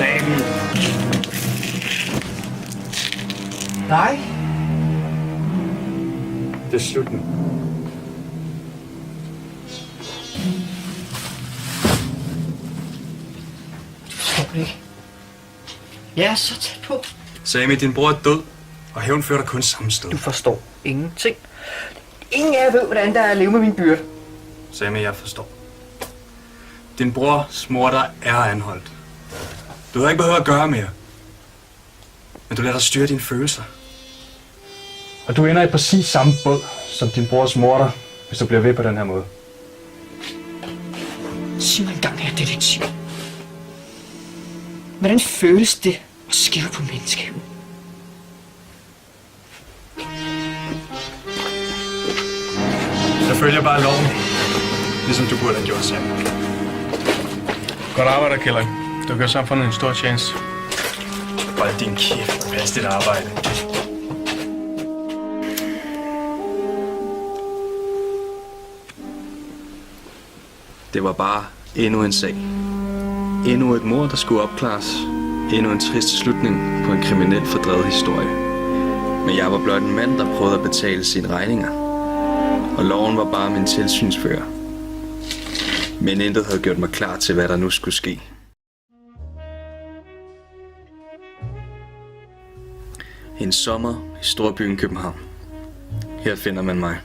Sami. Nej. Det er slut nu. Forstår det ikke. Jeg er så tæt på. Sami, din bror er død, og hævn fører dig kun samme sted. Du forstår ingenting. Ingen af jer ved, hvordan der er at leve med min byrde. Sami, jeg forstår. Din brors morder er anholdt. Du havde ikke behøvet at gøre mere. Men du lader dig styre dine følelser. Og du ender i præcis samme båd som din brors morder, hvis du bliver ved på den her måde. Sig mig engang, her detektiv. Hvordan føles det at skive på menneskeheden? Jeg følger bare loven, ligesom du burde have gjort selv. Godt arbejde, Kjellak. Du gør samfundet en stor tjeneste. Hold din kæft og pas dit arbejde. Det var bare endnu en sag. Endnu et mord, der skulle opklares. Endnu en trist slutning på en kriminelt fordrevet historie. Men jeg var blot en mand, der prøvede at betale sine regninger. Og loven var bare min tilsynsfører. Men intet havde gjort mig klar til, hvad der nu skulle ske. En sommer i storbyen København. Her finder man mig.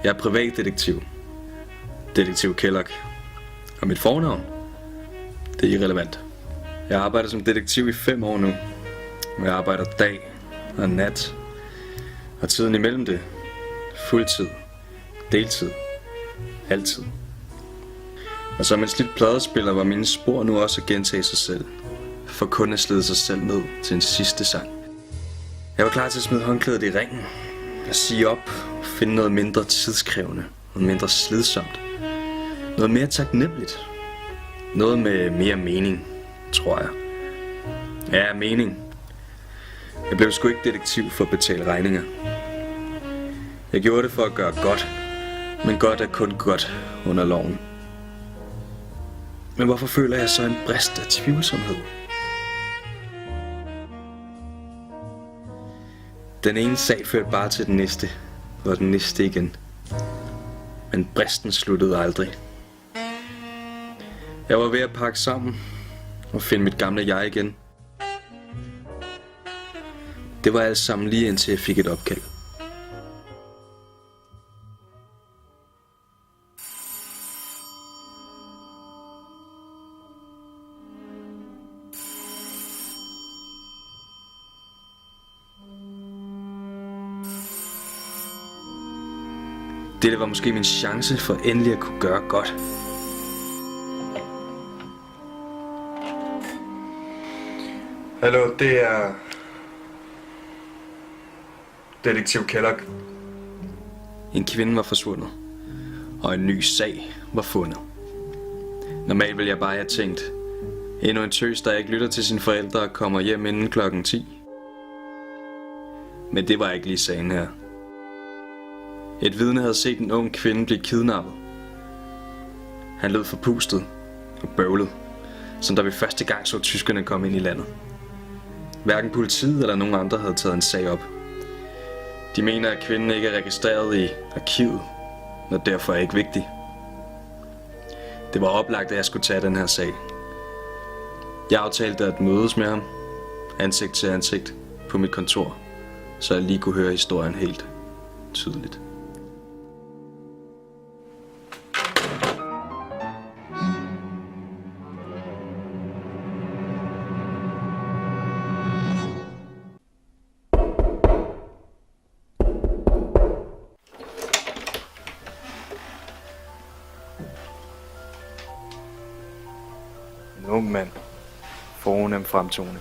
Jeg er privatdetektiv. Detektiv Kjellak. Og mit fornavn? Det er irrelevant. Jeg arbejder som detektiv i 5 år nu. Jeg arbejder dag og nat. Og tiden imellem det. Fuldtid. Deltid. Altid. Og som en slidt pladespiller var mine spor nu også at gentage sig selv. For kun at slide sig selv ned til en sidste sang. Jeg var klar til at smide håndklædet i ringen. At sige op og finde noget mindre tidskrævende. Noget mindre slidsomt. Noget mere taknemmeligt. Noget med mere mening, tror jeg. Ja, mening. Jeg blev sgu ikke detektiv for at betale regninger. Jeg gjorde det for at gøre godt. Men godt er kun godt under loven. Men hvorfor føler jeg så en brist af tvivlsomhed? Den ene sag førte bare til den næste, og den næste igen. Men bristen sluttede aldrig. Jeg var ved at pakke sammen og finde mit gamle jeg igen. Det var alt sammen lige indtil jeg fik et opkald. Dette var måske min chance for endelig at kunne gøre godt. Hallo, det er detektiv Kjellak. En kvinde var forsvundet, og en ny sag var fundet. Normalt ville jeg bare have tænkt, endnu en tøs, der ikke lytter til sine forældre og kommer hjem inden klokken 10. Men det var ikke lige sagen her. Et vidne havde set en ung kvinde blive kidnappet. Han lød forpustet og bøvlet, som da vi første gang så tyskerne komme ind i landet. Hverken politiet eller nogen andre havde taget en sag op. De mener, at kvinden ikke er registreret i arkivet, og derfor er ikke vigtig. Det var oplagt, at jeg skulle tage den her sag. Jeg aftalte at mødes med ham, ansigt til ansigt, på mit kontor, så jeg lige kunne høre historien helt tydeligt. En ung mand, fornem fremtoning.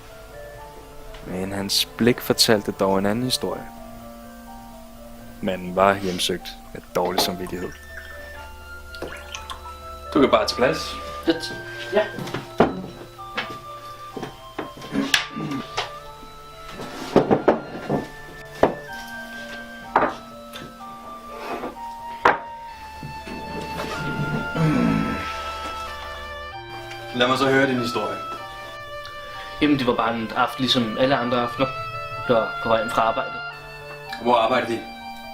Men hans blik fortalte dog en anden historie. Manden var hjemsøgt med dårlig samvittighed. Du kan bare tage plads. Ja. Lad mig så høre din historie. Jamen, det var bare en aften, ligesom alle andre aftener. Jeg var på vej hjem fra arbejde. Hvor arbejder de?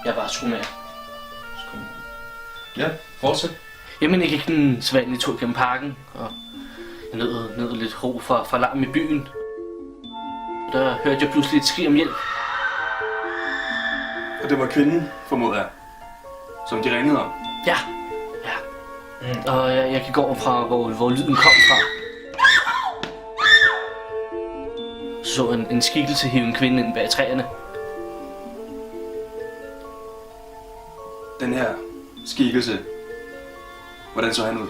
Jeg var skomager. Ja, fortsæt. Jamen, jeg gik den sædvanlige tur gennem parken, og jeg nød lidt ro fra larm i byen. Der hørte jeg pludselig et skrig om hjælp. Og det var kvinden, formoder jeg, som de ringede om. Ja. Og jeg gik over fra, hvor lyden kom fra. Så en skikkelse hive en kvinde ind bag træerne. Den her skikkelse, hvordan så han ud?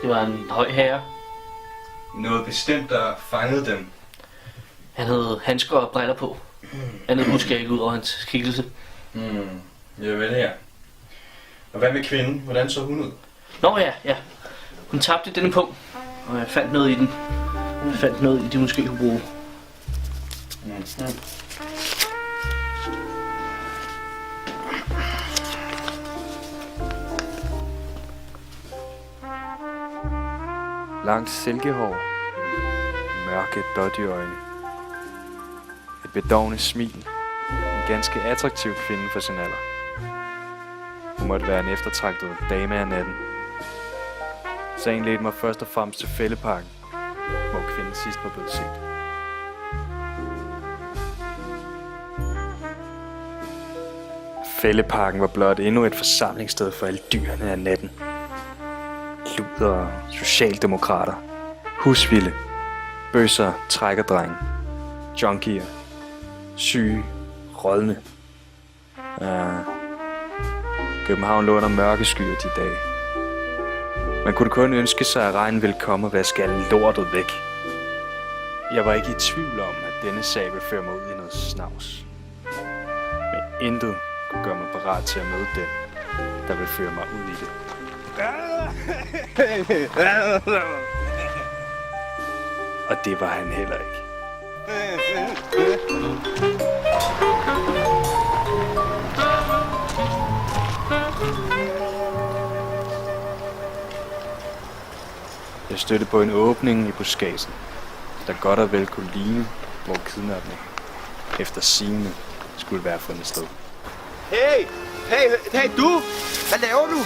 Det var en høj herre. Noget bestemt, der fangede dem. Han havde handsker og briller på. Andet husker jeg ikke ud over hans skikkelse. Jeg vel her. Og hvad med kvinden? Hvordan så hun ud? Nå ja. Hun tabte denne punkt, og jeg fandt noget i den. Jeg fandt noget i det, måske kunne bruge. Langt silkehår, mørke dådyrøjne, et bedårende smil, en ganske attraktiv kvinde for sin alder. Hun måtte være en eftertragtet dame af natten. Sagen ledte mig først og fremmest til Fælleparken, hvor kvinden sidst var blevet set. Fælleparken var blot endnu et forsamlingssted for alle dyrene af natten. Luder, socialdemokrater, husvilde, bøsser, trækkerdrenge, junkier, syge, rådne. København lå under mørke skyer de dage. Man kunne kun ønske sig, at regnen ville komme og vaske alle lortet væk. Jeg var ikke i tvivl om, at denne sag ville føre mig ud i noget snavs. Men intet kunne gøre mig parat til at møde den, der ville føre mig ud i det. Og det var han heller ikke. Jeg stødte på en åbning i buskagen, der godt og vel kunne ligne, hvor kidnapning efter sigende skulle være fundet sted. Hey du! Hvad laver du?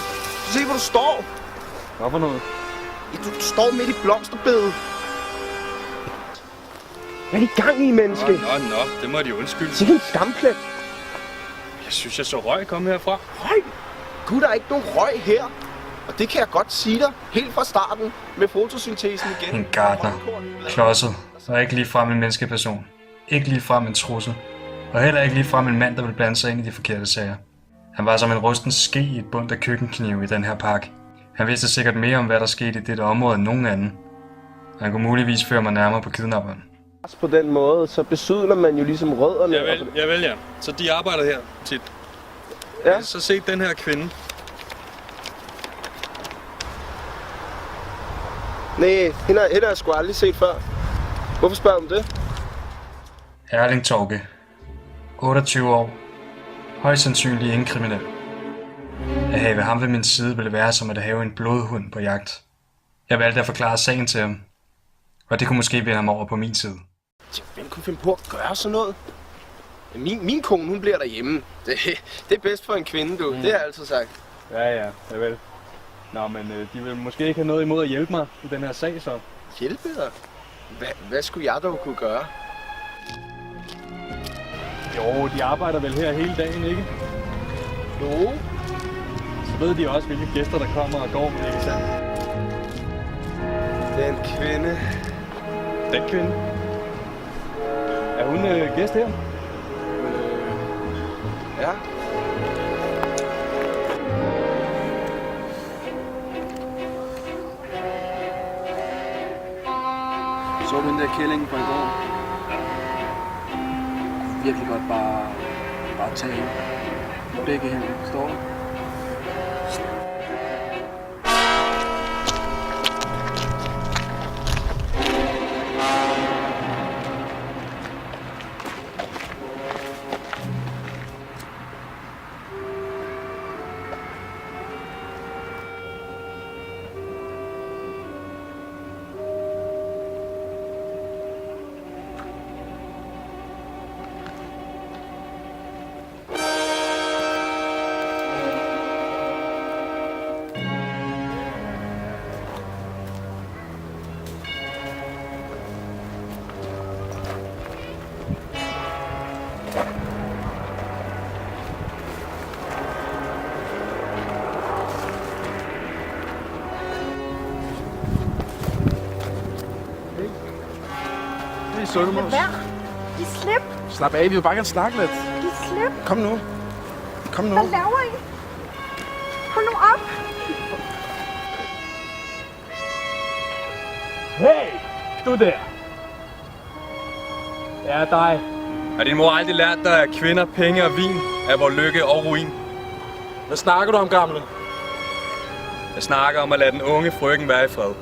Se hvor du står! Hvad for noget? Du står midt i blomsterbedet. Hvad er det i gang i, menneske? Nå, det må de undskylde. Sikke en skamplet. Jeg synes, jeg så røg komme herfra. Røg? Gud, der er ikke nogen røg her. Og det kan jeg godt sige dig, helt fra starten, med fotosyntesen igen. En gartner. Klodset. Og ikke ligefrem en menneskeperson. Ikke ligefrem en trussel. Og heller ikke ligefrem en mand, der vil blande sig ind i de forkerte sager. Han var som en rusten ske i et bund af køkkenknive i den her park. Han vidste sikkert mere om, hvad der skete i dette område end nogen anden. Og han kunne muligvis føre mig nærmere på kidnapperen. På den måde, så besydler man jo ligesom rødderne. Ja. Så de arbejder her tit. Ja. Så se den her kvinde. Nej, hende har jeg sgu aldrig set før. Hvorfor spørger du om det? Erling Torge. 28 år. Højst sandsynligt ingen kriminel. At have ham ved min side ville være som at have en blodhund på jagt. Jeg valgte at forklare sagen til ham. Og det kunne måske vinde ham over på min side. Hvem kunne finde på at gøre sådan noget? Min kone, hun bliver derhjemme. Det er bedst for en kvinde, du. Det har jeg altid sagt. Ja, vel. Nå, men de vil måske ikke have noget imod at hjælpe mig i den her sag, så. Hjælpe dig? Hvad skulle jeg dog kunne gøre? Jo, de arbejder vel her hele dagen, ikke? Jo. Så ved de også, hvilke gæster, der kommer og går, ikke sandt? Den kvinde. Den kvinde? Er hun gæst her? Ja. Så du den der kælling fra i går? Virkelig godt bare tage begge hænder. Står du? sødmus. Lad være. Giv slip. Slap af, vi vil bare gerne snakke lidt. Giv slip. Kom nu. Kom nu. Hvad laver I? Hold nu op. Hey, du der. Ja, dig. Har din mor aldrig lært dig, at kvinder, penge og vin er vor lykke og ruin? Hvad snakker du om, gamle? Jeg snakker om at lade den unge frøken være i fred.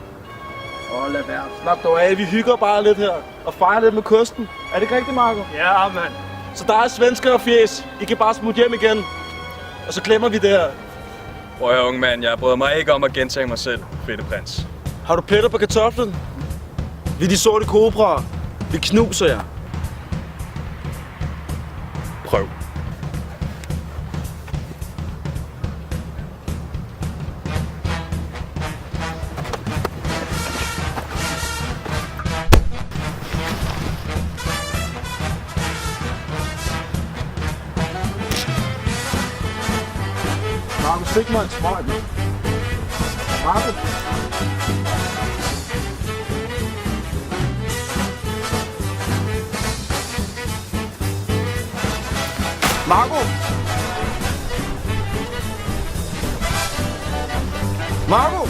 Lad være. Slap dog af, vi hygger bare lidt her. Og fejrer lidt med kysten. Er det ikke rigtigt, Marco? Ja, mand. Så der er svensker og fjes. I kan bare smutte hjem igen. Og så glemmer vi det her. Prøv at høre, unge mand. Jeg bryder mig ikke om at gentage mig selv, fedte prins. Har du pletter på kartoflen? Vi er de sorte kobraer. Vi knuser jer. Prøv. Marco, stik mig en smøg. Marco. Marco! Marco!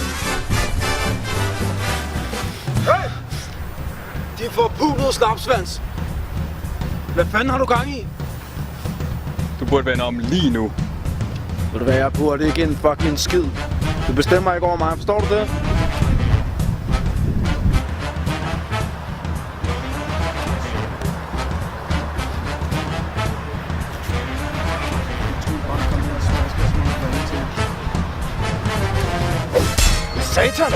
Hey! De får pudlet snapsvans. Hvad fanden har du gang i? Du burde vende om lige nu. Ved du hvad, jeg burde ikke en fucking skid. Du bestemmer ikke over mig, forstår du det? Satan!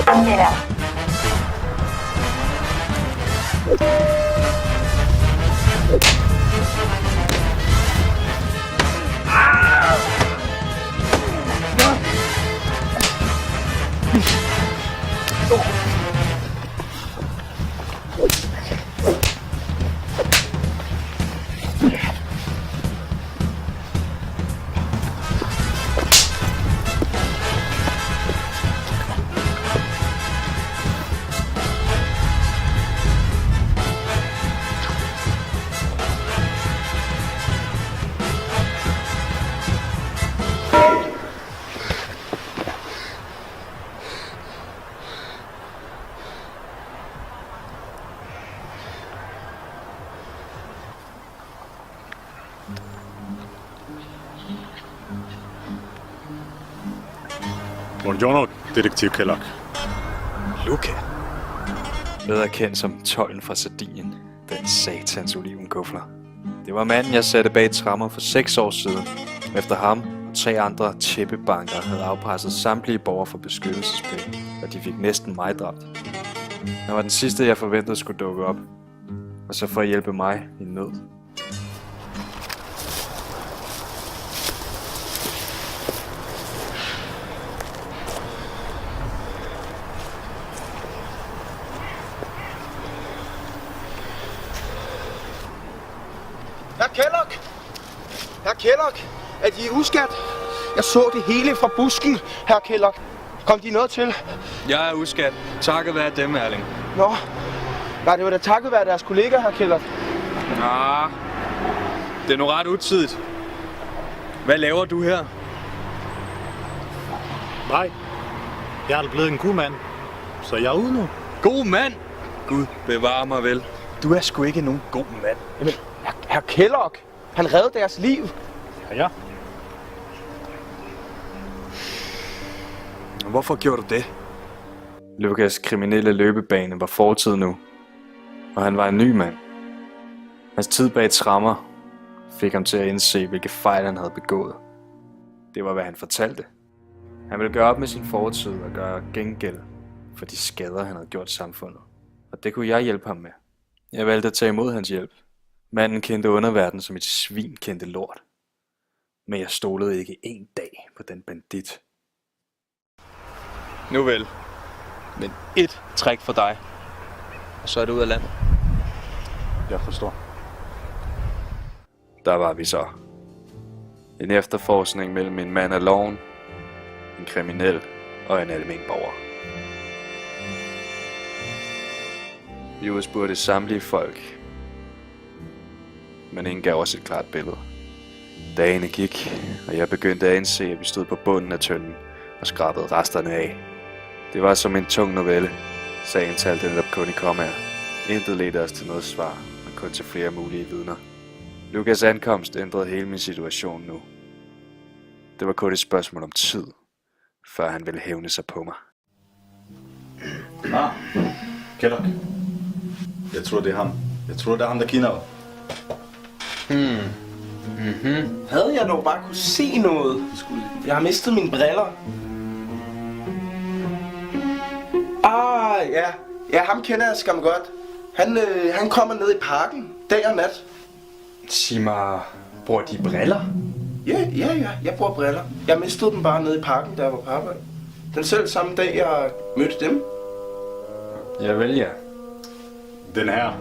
Buongiorno, detektiv Kellock. Luca. Bedre kendt som tolden fra Sardinien. Den satans olivengufler. Det var manden, jeg satte bag tremmer for 6 år siden. Efter ham og 3 andre tæppebanker havde afpresset samtlige borgere for beskyttelsespenge, og de fik næsten mig dræbt. Han var den sidste, jeg forventede skulle dukke op. Og så for at hjælpe mig i nød. Herr Kellock! Herr Kellock! Er de uskat? Jeg så det hele fra busken, herr Kellock. Kom de noget til? Jeg er uskat. Takket være dem, Erling. Nå. Nej, det var da takket være deres kollega, herr Kellock. Ah, det er nu ret utidigt. Hvad laver du her? Nej, jeg er blevet en god mand, så jeg er ude nu. God mand? Gud bevarer mig vel. Du er sgu ikke nogen god mand. Jamen, herr Kellock, han reddede deres liv. Ja. Hvorfor gjorde du det? Lukas' kriminelle løbebane var fortid nu, og han var en ny mand. Hans tid bag tremmer fik ham til at indse, hvilke fejl han havde begået. Det var, hvad han fortalte. Han ville gøre op med sin fortid og gøre gengæld for de skader, han havde gjort samfundet. Og det kunne jeg hjælpe ham med. Jeg valgte at tage imod hans hjælp. Manden kendte underverdenen som et svin kendte lort. Men jeg stolede ikke en dag på den bandit. Nu vel. Men ét træk for dig. Og så er det ud af landet. Jeg forstår. Der var vi så. En efterforskning mellem en mand af loven, en kriminel og en almen borger. Vi udspurgte samtlige folk, men ingen gav os et klart billede. Dagene gik, og jeg begyndte at indse, at vi stod på bunden af tønden og skrabede resterne af. Det var som en tung novelle. Sagen talte netop kun i kommaer. Intet ledte os til noget svar, men kun til flere mulige vidner. Lukas ankomst ændrede hele min situation nu. Det var kun et spørgsmål om tid, før han ville hævne sig på mig. Kellogg. Jeg tror, det er ham. Jeg tror, det er ham, der kender. Havde jeg dog bare kunne se noget. Jeg har mistet mine briller. Ja. Ja, ham kender jeg skam godt. Han kommer ned i parken, dag og nat. Sig mig, bruger de briller? Ja, jeg bruger briller. Jeg mistede dem bare nede i parken, da jeg var på arbejde. Den selv samme dag, jeg mødte dem. Jeg vælger. Den her.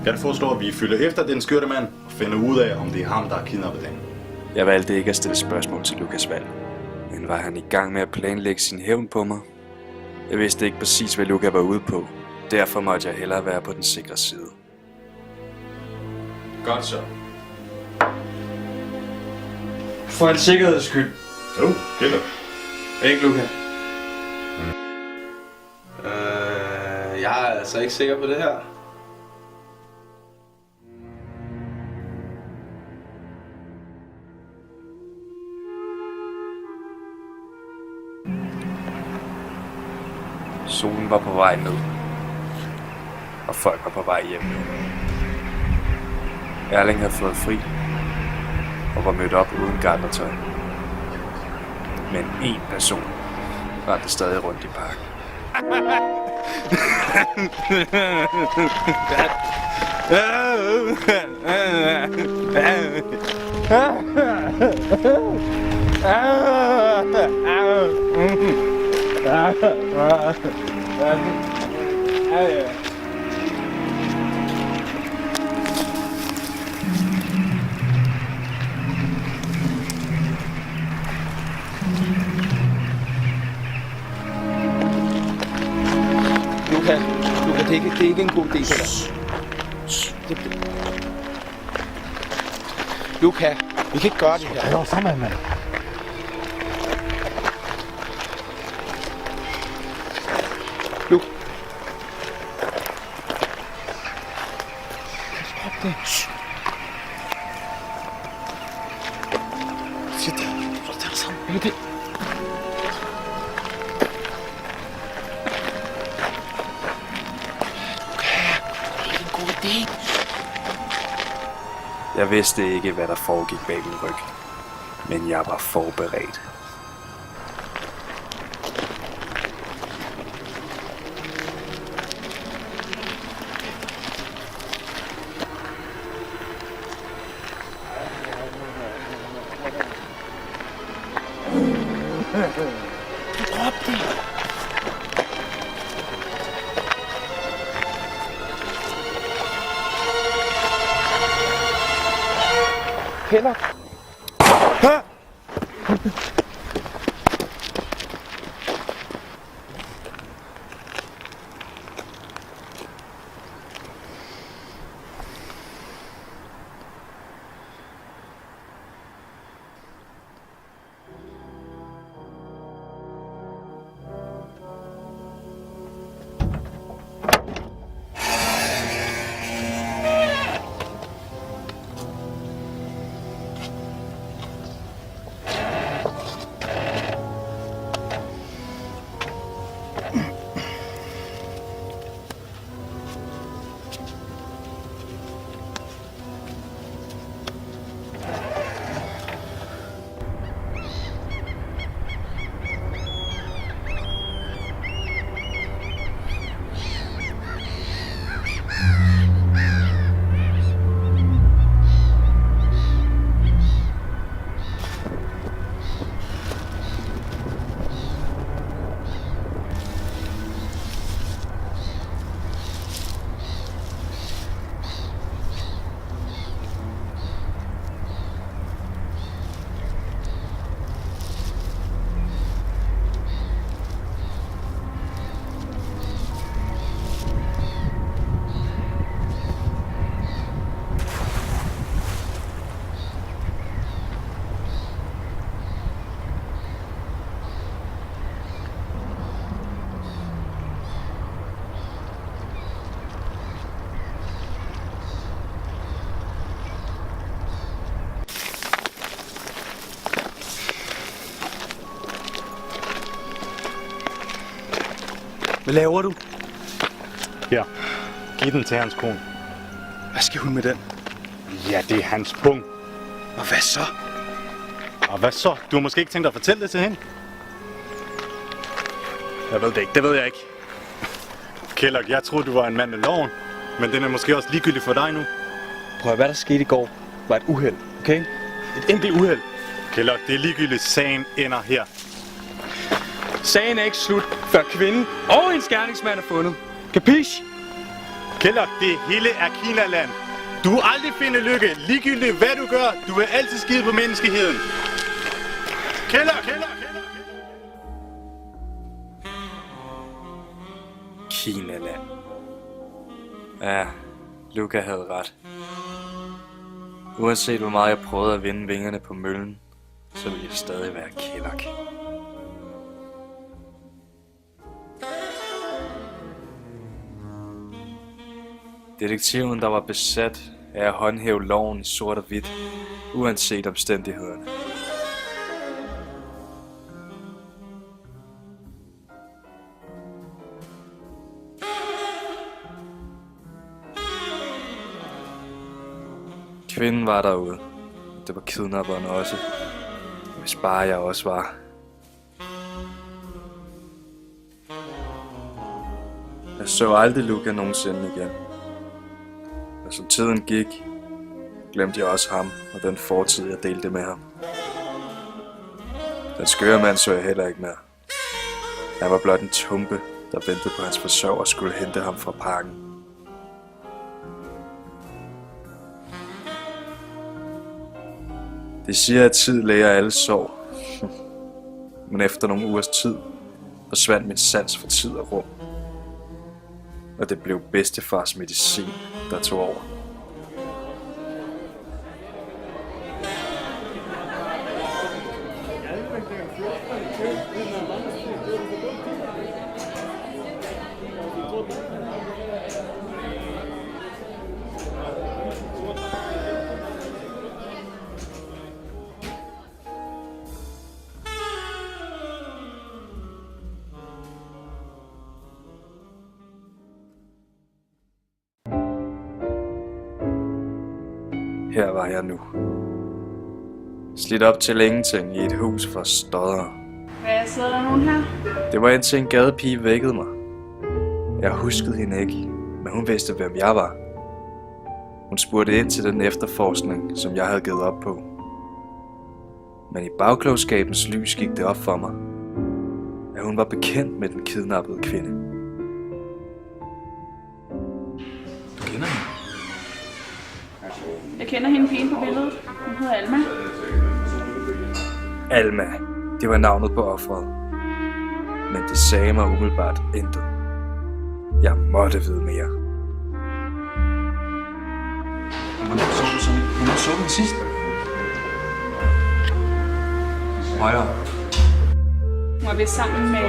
Kan du forstå, at vi følger efter den skørte mand og finder ud af, om det er ham, der har kidnappet dem? Jeg valgte ikke at stille spørgsmål til Lukas Wall, men var han i gang med at planlægge sin hævn på mig? Jeg vidste ikke præcis, hvad Lukas var ude på. Derfor måtte jeg hellere være på den sikre side. Godt så. For en sikkerheds skyld. Jo, Kellogg. Ikke, Lukas? Jeg er altså ikke sikker på det her. Solen var på vej ned, og folk var på vej hjem nu. Erling havde fået fri, og var mødt op uden gartnertøj. Men én person rendte stadig rundt i parken. Lukas, det er ikke en god idé, det der. Lukas, vi kan ikke gøre det her. Jo, sammen, mand. Lukas. Sæt dig. Sæt dig sammen. Lukas. Jeg vidste ikke, hvad der foregik bag min ryg, men jeg var forberedt. Drop det. Kellogg. Hvad laver du? Her. Giv den til hans kone. Hvad skal hun med den? Ja, det er hans pung. Og hvad så? Og hvad så? Du har måske ikke tænkt dig at fortælle det til hende? Jeg ved det ikke. Det ved jeg ikke. Kellogg, jeg troede, du var en mand med loven. Men den er måske også ligegyldig for dig nu. Prøv at hvad der skete i går, var et uheld, okay? Et enkelt uheld. Kellogg, det er ligegyldigt. Sagen ender her. Sagen er ikke slut, før kvinden og hendes gerningsmand er fundet. Kapish? Kellogg, det hele er Kinaland. Du vil aldrig finde lykke. Ligegyldigt hvad du gør, du vil altid skide på menneskeheden. Kellogg, Kellogg, Kellogg. Kinaland. Ja, Luca havde ret. Uanset hvor meget jeg prøvede at vende vingerne på møllen, så ville jeg stadig være Kellogg. Detektiven, der var besat af at håndhæve loven i sort og hvidt, uanset omstændighederne. Kvinden var derude. Det var kidnapperen også. Hvis bare jeg også var. Jeg så aldrig Luca nogensinde igen. Og som tiden gik, glemte jeg også ham og den fortid, jeg delte med ham. Den skøre mand så jeg heller ikke mere. Han var blot en tumpe, der ventede på hans forsørger og skulle hente ham fra parken. De siger, at tid læger alle sår. Men efter nogle ugers tid forsvandt min sans for tid og rum. Og det blev bedstefars medicin, der tog over. Her var jeg nu. Slidt op til ingenting i et hus for stoddere. Hvad, sidder der nogen her? Det var indtil en gadepige vækkede mig. Jeg huskede hende ikke, men hun vidste, hvem jeg var. Hun spurgte ind til den efterforskning, som jeg havde givet op på. Men i bagklogskabens lys gik det op for mig, at hun var bekendt med den kidnappede kvinde. Du kender hende? Jeg kender hende pigen på billedet. Hun hedder Alma. Alma, det var navnet på offeret. Men det sagde mig umiddelbart intet. Jeg måtte vide mere. Hvornår så den sidst? Højre. Hun var vist sammen med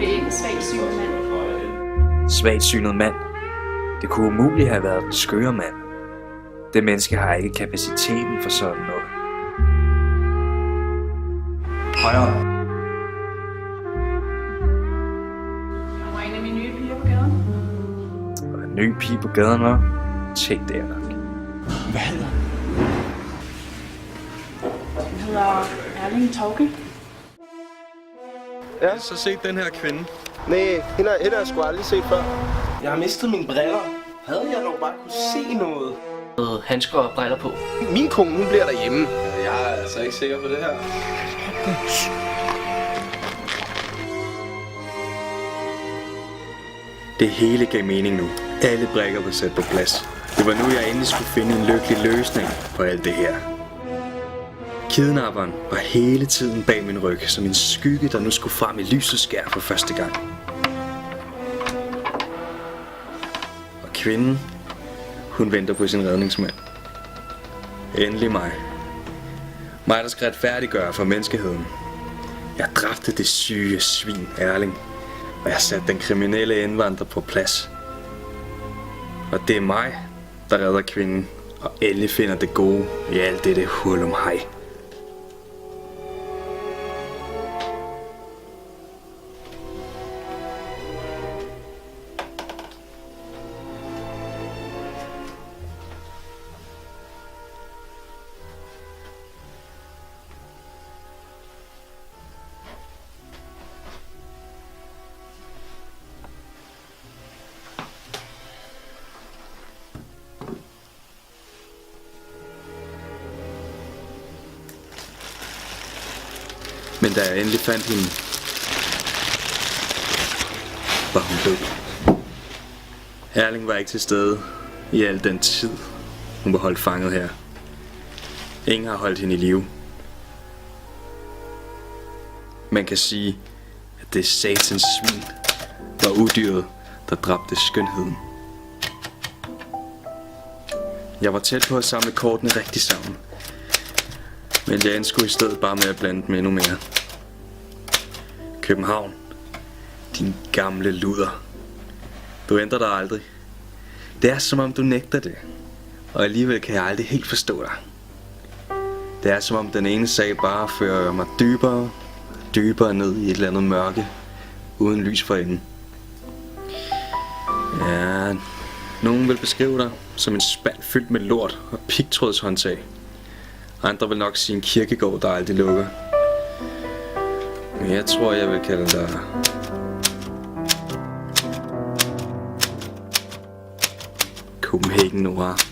en svagsynet mand. Svagsynet mand. Det kunne umuligt have været den skøre mand. Det menneske har ikke kapaciteten for sådan noget. Højre. Hun var en af mine nye piger på gaden. Og en ny pige på gaden var. Tænkte jeg nok. Hvad hedder Hun hedder Erling Tauke. Ja. Så se den her kvinde. Nej, hende har jeg sgu aldrig set før. Jeg har mistet mine briller. Havde jeg dog bare kunne se noget? Med handsker og briller på. Min kone, hun bliver derhjemme. Jeg er altså ikke sikker på det her. Det hele gav mening nu. Alle brikker var sat på plads. Det var nu, jeg endelig skulle finde en lykkelig løsning på alt det her. Kidnapperen var hele tiden bag min ryg, som en skygge, der nu skulle frem i lysets skær for første gang. Og kvinden, hun venter på sin redningsmand. Endelig mig. Mig, der skal retfærdiggøre for menneskeheden. Jeg dræbte det syge svin Erling, og jeg satte den kriminelle indvandrer på plads. Og det er mig, der redder kvinden, og endelig finder det gode i alt dette hurlumhej. Men da jeg endelig fandt hende, var hun død. Erling var ikke til stede i al den tid, hun var holdt fanget her. Ingen har holdt hende i live. Man kan sige, at det satans svin var udyret, der dræbte skønheden. Jeg var tæt på at samle kortene rigtig sammen, men jeg endte i stedet bare med at blande dem endnu mere. København, din gamle luder. Du ændrer dig aldrig. Det er som om du nægter det, og alligevel kan jeg aldrig helt forstå dig. Det er som om den ene sag bare fører mig dybere og dybere ned i et eller andet mørke, uden lys for enden. Ja, nogen vil beskrive dig som en spand fyldt med lort og pigtrådshåndtag. Andre vil nok sige en kirkegård, der aldrig lukker. Men jeg tror, jeg vil kalde dig Copenhagen Noir.